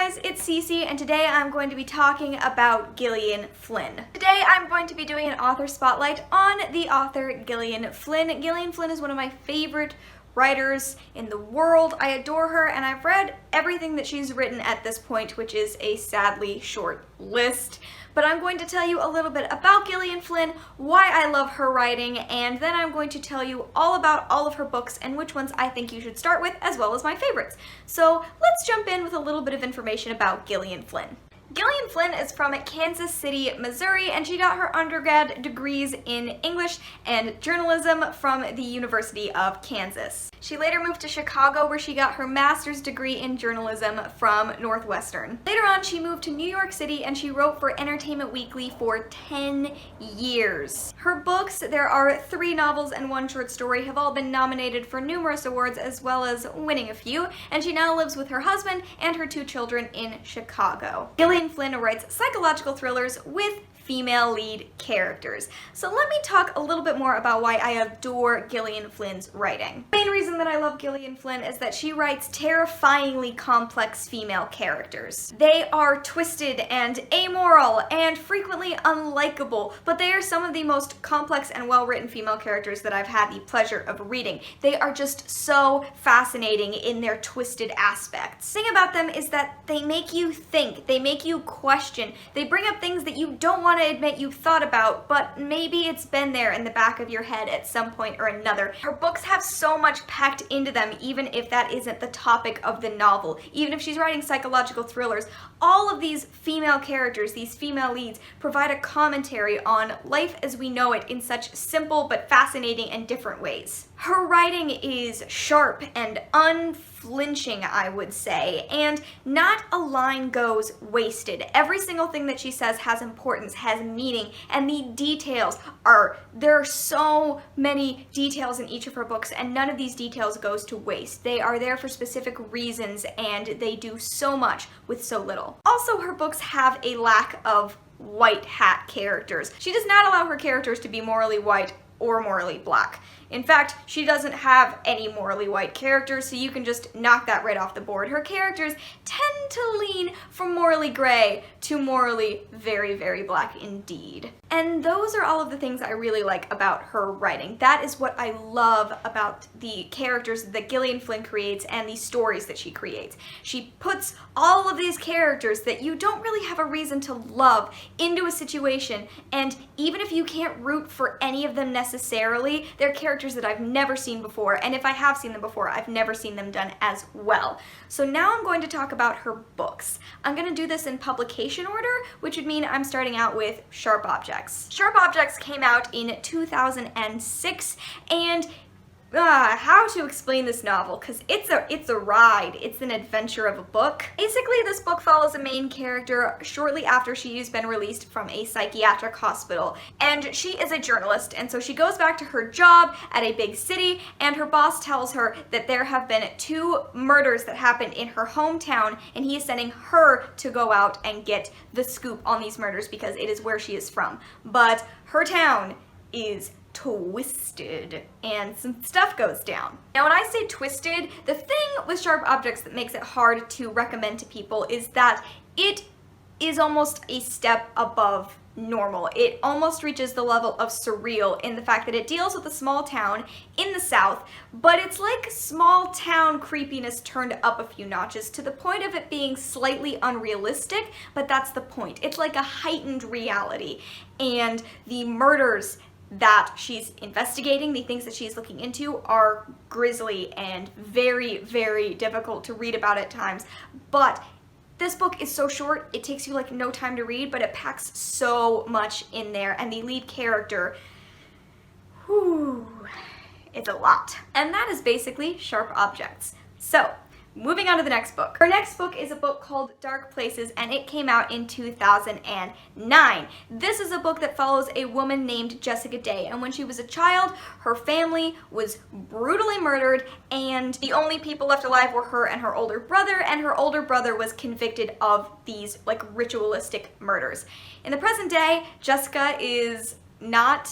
guys, it's Cece, and today I'm going to be talking about Gillian Flynn. Today I'm going to be doing an author spotlight on the author Gillian Flynn. Gillian Flynn is one of my favorite writers in the world. I adore her, and I've read everything that she's written at this point, which is a sadly short list. But I'm going to tell you a little bit about Gillian Flynn, why I love her writing, and then I'm going to tell you all about all of her books and which ones I think you should start with, as well as my favorites. So let's jump in with a little bit of information about Gillian Flynn. Gillian Flynn is from Kansas City, Missouri, and she got her undergrad degrees in English and journalism from the University of Kansas. She later moved to Chicago, where she got her master's degree in journalism from Northwestern. Later on, she moved to New York City and she wrote for Entertainment Weekly for 10 years. Her books, there are 3 novels and 1 short story, have all been nominated for numerous awards as well as winning a few, and she now lives with her husband and her 2 children in Chicago. Gillian Flynn writes psychological thrillers with female lead characters. So let me talk a little bit more about why I adore Gillian Flynn's writing. The main reason that I love Gillian Flynn is that she writes terrifyingly complex female characters. They are twisted and amoral and frequently unlikable, but they are some of the most complex and well-written female characters that I've had the pleasure of reading. They are just so fascinating in their twisted aspects. The thing about them is that they make you think, they make you question, they bring up things that you don't want to admit you've thought about, but maybe it's been there in the back of your head at some point or another. Her books have so much packed into them, even if that isn't the topic of the novel. Even if she's writing psychological thrillers, all of these female characters, these female leads, provide a commentary on life as we know it in such simple but fascinating and different ways. Her writing is sharp and unflinching, I would say, and not a line goes wasted. Every single thing that she says has importance, has meaning, and the details there are so many details in each of her books, and none of these details goes to waste. They are there for specific reasons, and they do so much with so little. Also, her books have a lack of white hat characters. She does not allow her characters to be morally white or morally black. In fact, she doesn't have any morally white characters, so you can just knock that right off the board. Her characters tend to lean from morally gray to morally very, very black indeed. And those are all of the things I really like about her writing. That is what I love about the characters that Gillian Flynn creates and the stories that she creates. She puts all of these characters that you don't really have a reason to love into a situation, and even if you can't root for any of them necessarily, they're characters that I've never seen before, and if I have seen them before, I've never seen them done as well. So now I'm going to talk about her books. I'm going to do this in publication order, which would mean I'm starting out with Sharp Objects. Sharp Objects came out in 2006, and how to explain this novel, because it's a ride. It's an adventure of a book. Basically, this book follows a main character shortly after she's been released from a psychiatric hospital, and she is a journalist, and so she goes back to her job at a big city, and her boss tells her that there have been 2 murders that happened in her hometown, and he is sending her to go out and get the scoop on these murders because it is where she is from. But her town is twisted, and some stuff goes down. Now, when I say twisted, the thing with Sharp Objects that makes it hard to recommend to people is that it is almost a step above normal. It almost reaches the level of surreal in the fact that it deals with a small town in the South, but it's like small town creepiness turned up a few notches to the point of it being slightly unrealistic, but that's the point. It's like a heightened reality, and the murders that she's investigating, the things that she's looking into, are grisly and very, very difficult to read about at times. But this book is so short, it takes you like no time to read, but it packs so much in there, and the lead character, it's a lot. And that is basically Sharp Objects. So, moving on to the next book. Her next book is a book called Dark Places, and it came out in 2009. This is a book that follows a woman named Jessica Day, and when she was a child, her family was brutally murdered, and the only people left alive were her and her older brother was convicted of these like ritualistic murders. In the present day, Jessica is not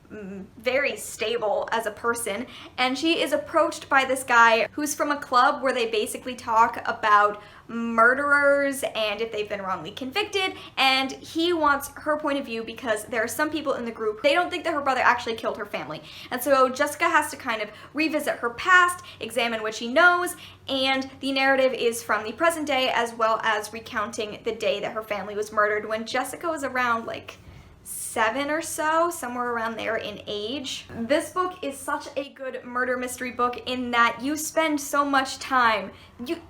very stable as a person, and she is approached by this guy who's from a club where they basically talk about murderers and if they've been wrongly convicted, and he wants her point of view because there are some people in the group, they don't think that her brother actually killed her family. And so Jessica has to kind of revisit her past, examine what she knows, and the narrative is from the present day as well as recounting the day that her family was murdered when Jessica was around like 7 or so, somewhere around there in age. This book is such a good murder mystery book in that you spend so much time.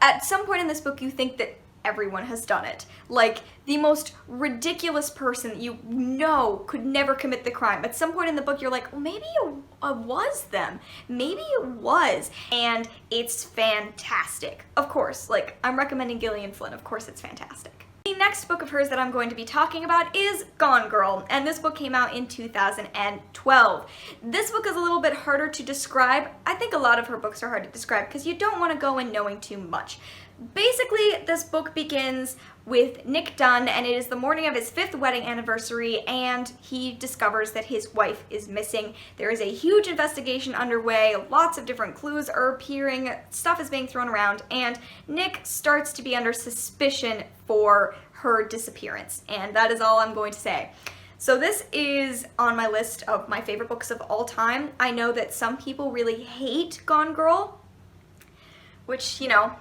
At some point in this book, you think that everyone has done it. Like, the most ridiculous person that you know could never commit the crime. At some point in the book, you're like, well, maybe it was them. Maybe it was. And it's fantastic. Of course, like, I'm recommending Gillian Flynn. Of course it's fantastic. The next book of hers that I'm going to be talking about is Gone Girl, and this book came out in 2012. This book is a little bit harder to describe. I think a lot of her books are hard to describe because you don't want to go in knowing too much. Basically, this book begins with Nick Dunn, and it is the morning of his 5th wedding anniversary, and he discovers that his wife is missing. There is a huge investigation underway, lots of different clues are appearing, stuff is being thrown around, and Nick starts to be under suspicion for her disappearance, and that is all I'm going to say. So this is on my list of my favorite books of all time. I know that some people really hate Gone Girl, which, you know,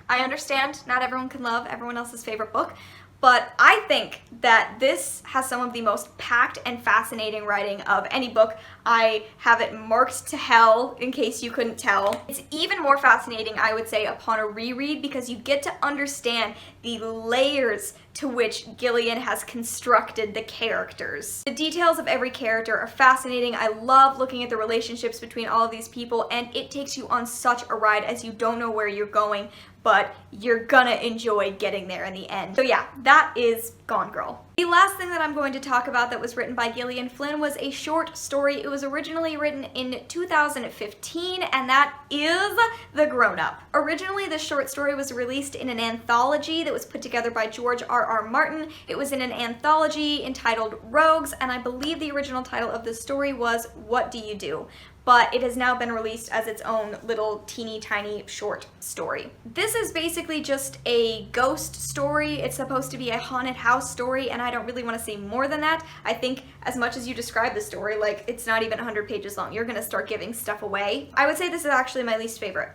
I understand not everyone can love everyone else's favorite book, but I think that this has some of the most packed and fascinating writing of any book. I have it marked to hell in case you couldn't tell. It's even more fascinating, I would say, upon a reread because you get to understand the layers to which Gillian has constructed the characters. The details of every character are fascinating. I love looking at the relationships between all of these people, and it takes you on such a ride as you don't know where you're going, but you're gonna enjoy getting there in the end. So yeah, that is Gone Girl. The last thing that I'm going to talk about that was written by Gillian Flynn was a short story. It was originally written in 2015, and that is The Grownup. Originally, this short story was released in an anthology that was put together by George R.R. Martin. It was in an anthology entitled Rogues, and I believe the original title of the story was What Do You Do? But it has now been released as its own little teeny tiny short story. This is basically just a ghost story. It's supposed to be a haunted house story, and I don't really want to say more than that. I think as much as you describe the story, like, it's not even 100 pages long. You're gonna start giving stuff away. I would say this is actually my least favorite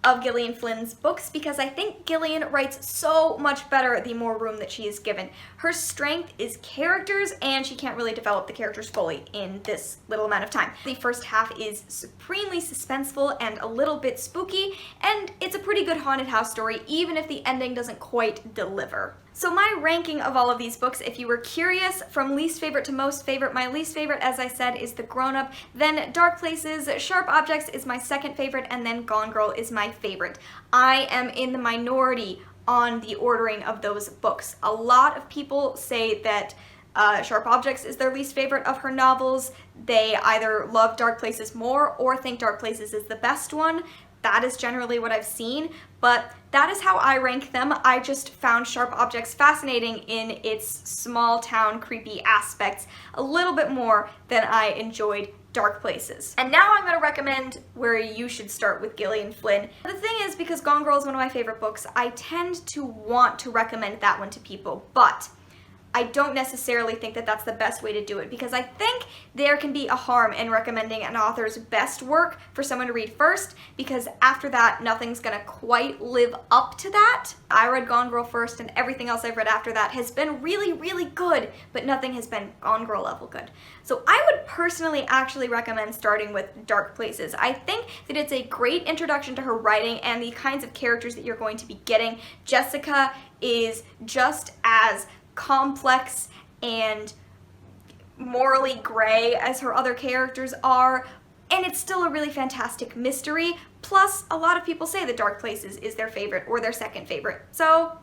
of Gillian Flynn's books because I think Gillian writes so much better the more room that she is given. Her strength is characters, and she can't really develop the characters fully in this little amount of time. The first half is supremely suspenseful and a little bit spooky, and it's a pretty good haunted house story even if the ending doesn't quite deliver. So my ranking of all of these books, if you were curious, from least favorite to most favorite, my least favorite, as I said, is The Grownup, then Dark Places, Sharp Objects is my second favorite, and then Gone Girl is my favorite. I am in the minority on the ordering of those books. A lot of people say that Sharp Objects is their least favorite of her novels. They either love Dark Places more or think Dark Places is the best one. That is generally what I've seen, but that is how I rank them. I just found Sharp Objects fascinating in its small town creepy aspects a little bit more than I enjoyed Dark Places. And now I'm going to recommend where you should start with Gillian Flynn. The thing is, because Gone Girl is one of my favorite books, I tend to want to recommend that one to people, but I don't necessarily think that that's the best way to do it because I think there can be a harm in recommending an author's best work for someone to read first because after that, nothing's gonna quite live up to that. I read Gone Girl first and everything else I've read after that has been really, really good, but nothing has been Gone Girl level good. So I would personally actually recommend starting with Dark Places. I think that it's a great introduction to her writing and the kinds of characters that you're going to be getting. Jessica is just as complex and morally gray as her other characters are, and it's still a really fantastic mystery. Plus, a lot of people say that Dark Places is their favorite or their second favorite. So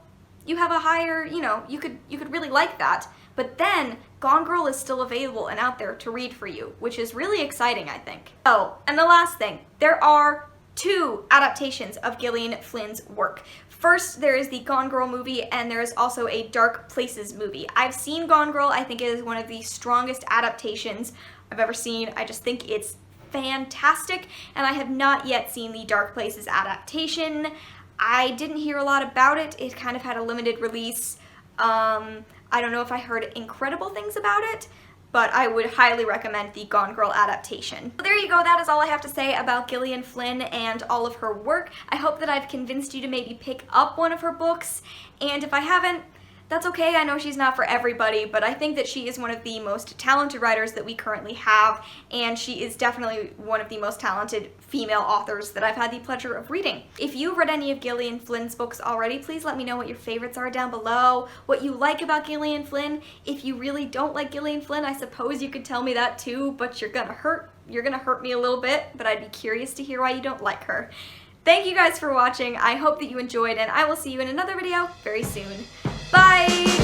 you have a higher, you know, you could really like that. But then Gone Girl is still available and out there to read for you, which is really exciting, I think. Oh, and the last thing, there are 2 adaptations of Gillian Flynn's work. First, there is the Gone Girl movie, and there is also a Dark Places movie. I've seen Gone Girl. I think it is one of the strongest adaptations I've ever seen. I just think it's fantastic, and I have not yet seen the Dark Places adaptation. I didn't hear a lot about it. It kind of had a limited release. I don't know if I heard incredible things about it, but I would highly recommend the Gone Girl adaptation. So there you go, that is all I have to say about Gillian Flynn and all of her work. I hope that I've convinced you to maybe pick up one of her books, and if I haven't, that's okay. I know she's not for everybody, but I think that she is one of the most talented writers that we currently have, and she is definitely one of the most talented female authors that I've had the pleasure of reading. If you've read any of Gillian Flynn's books already, please let me know what your favorites are down below, what you like about Gillian Flynn. If you really don't like Gillian Flynn, I suppose you could tell me that too, but you're gonna hurt me a little bit, but I'd be curious to hear why you don't like her. Thank you guys for watching. I hope that you enjoyed, and I will see you in another video very soon. Bye!